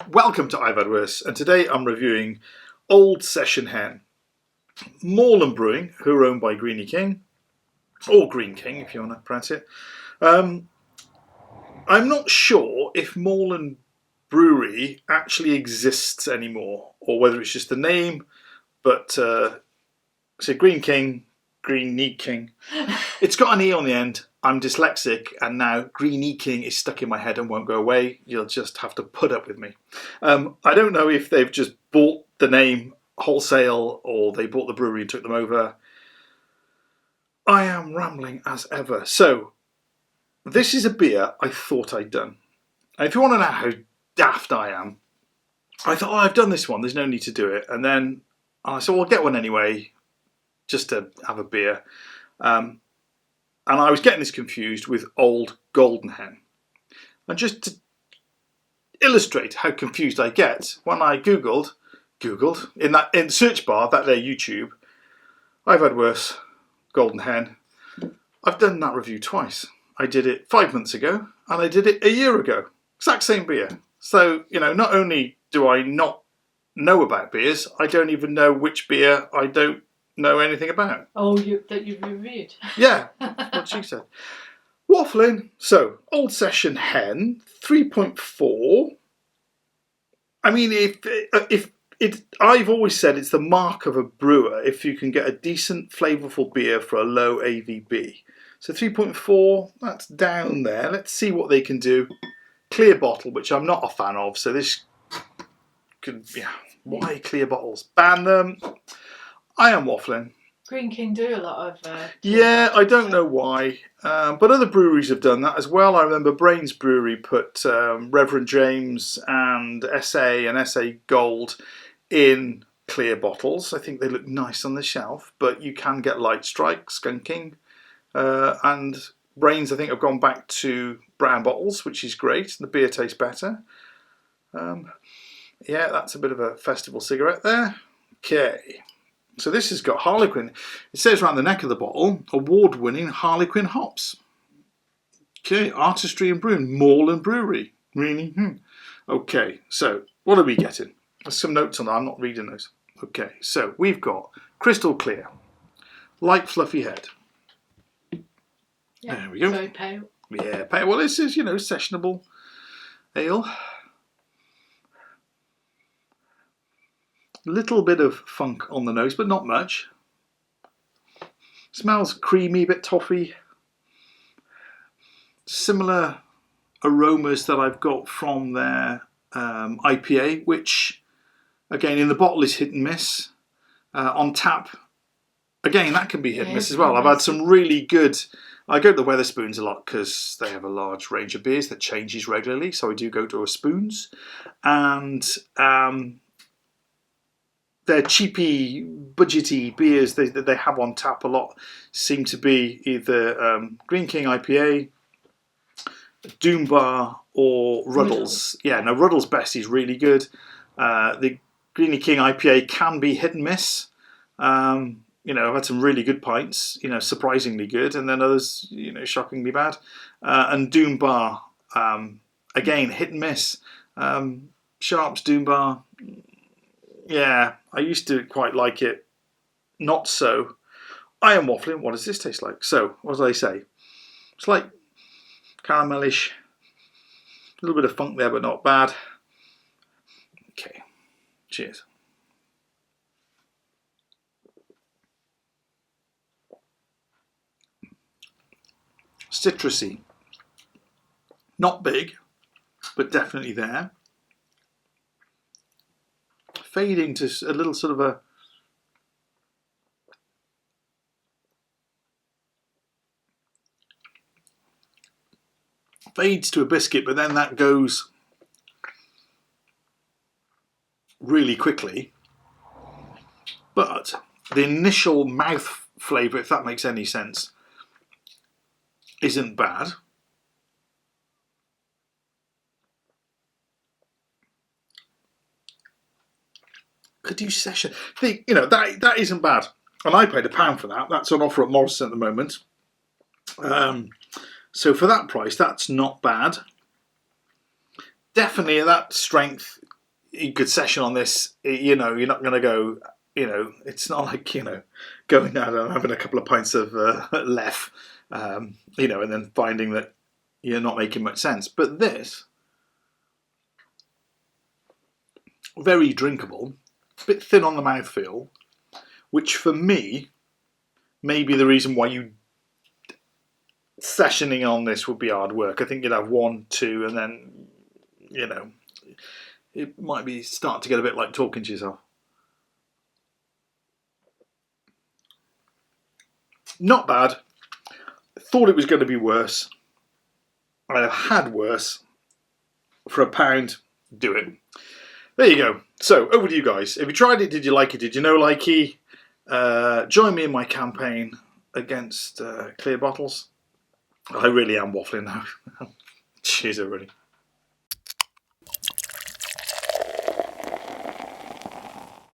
Welcome to I've Had Worse, and today I'm reviewing Old Session Hen. Morland Brewing, who are owned by Greene, or Greene King if you want to pronounce it. I'm not sure if Morland Brewery actually exists anymore, or whether it's just a name, but so Greene King. It's got an E on the end. I'm dyslexic, and now Greene King is stuck in my head and won't go away. You'll just have to put up with me. I don't know if they've just bought the name wholesale or they bought the brewery and took them over. I am rambling as ever. So, this is a beer I thought I'd done. And if you want to know how daft I am, I thought, I've done this one. There's no need to do it. And then I said, well, I'll get one anyway, just to have a beer. And I was getting this confused with Old Golden Hen. And just to illustrate how confused I get, when I Googled in the search bar, that there YouTube, I've Had Worse, Golden Hen. I've done that review twice. I did it 5 months ago and I did it a year ago. Exact same beer. So, not only do I not know about beers, I don't even know which beer I don't know anything about. Oh, that you've reviewed. Yeah, that's what she said. Waffling. So, Old Session Hen, 3.4. I mean, if I've always said it's the mark of a brewer if you can get a decent, flavourful beer for a low AVB. So 3.4, that's down there. Let's see what they can do. Clear bottle, which I'm not a fan of. So this could, why clear bottles? Ban them. I am waffling. Greene King do a lot of... Yeah, I don't know why. But other breweries have done that as well. I remember Brains Brewery put Reverend James and SA Gold in clear bottles. I think they look nice on the shelf, but you can get Light Strike, Skunking. And Brains, I think, have gone back to brown bottles, which is great. The beer tastes better. Yeah, that's a bit of a festival cigarette there. Okay. So this has got Harlequin. It says around the neck of the bottle, award-winning Harlequin hops. Okay, artistry and brewing, Morland Brewery. Really? Okay, so what are we getting? There's some notes on that. I'm not reading those. Okay, so we've got crystal clear, light fluffy head. Yeah, there we go. Very pale. Yeah, pale. Well, this is, sessionable ale. Little bit of funk on the nose, but not much. Smells creamy, bit toffee. Similar aromas that I've got from their IPA, which, again, in the bottle is hit and miss. On tap, again, that can be hit and miss as well. I've had some really good... I go to the Wetherspoons a lot because they have a large range of beers that changes regularly, so I do go to a Spoons. And... they're cheapy, budgety beers that they have on tap a lot seem to be either Greene King IPA, Doom Bar, or Ruddles. Yeah, no, Ruddles Best is really good. The Greene King IPA can be hit and miss. I've had some really good pints, surprisingly good, and then others, shockingly bad. And Doom Bar, again, hit and miss. Sharp's Doom Bar, yeah, I used to quite like it. Not so. I am waffling. What does this taste like? So, what did I say? It's like caramelish. A little bit of funk there, but not bad. Okay. Cheers. Citrusy. Not big, but definitely there. Fading to a little sort of a fades to a biscuit, but then that goes really quickly. But the initial mouth flavour, if that makes any sense, isn't bad. Could you session? That isn't bad. And I paid £1 for that. That's on offer at Morrison at the moment. So for that price, that's not bad. Definitely at that strength, you could session on this. You know, you're not going to go. You know, it's not like, you know, going out and having a couple of pints of left, you know, and then finding that you're not making much sense. But this, very drinkable, a bit thin on the mouthfeel, which for me may be the reason why you sessioning on this would be hard work. I think you'd have 1, 2, and then, you know, it might be start to get a bit like talking to yourself. Not bad. Thought it was going to be worse. I've had worse. For £1, do it. There you go. So, over to you guys. If you tried it, did you like it? Did you know likey? Join me in my campaign against clear bottles. I really am waffling now. Cheers, everybody.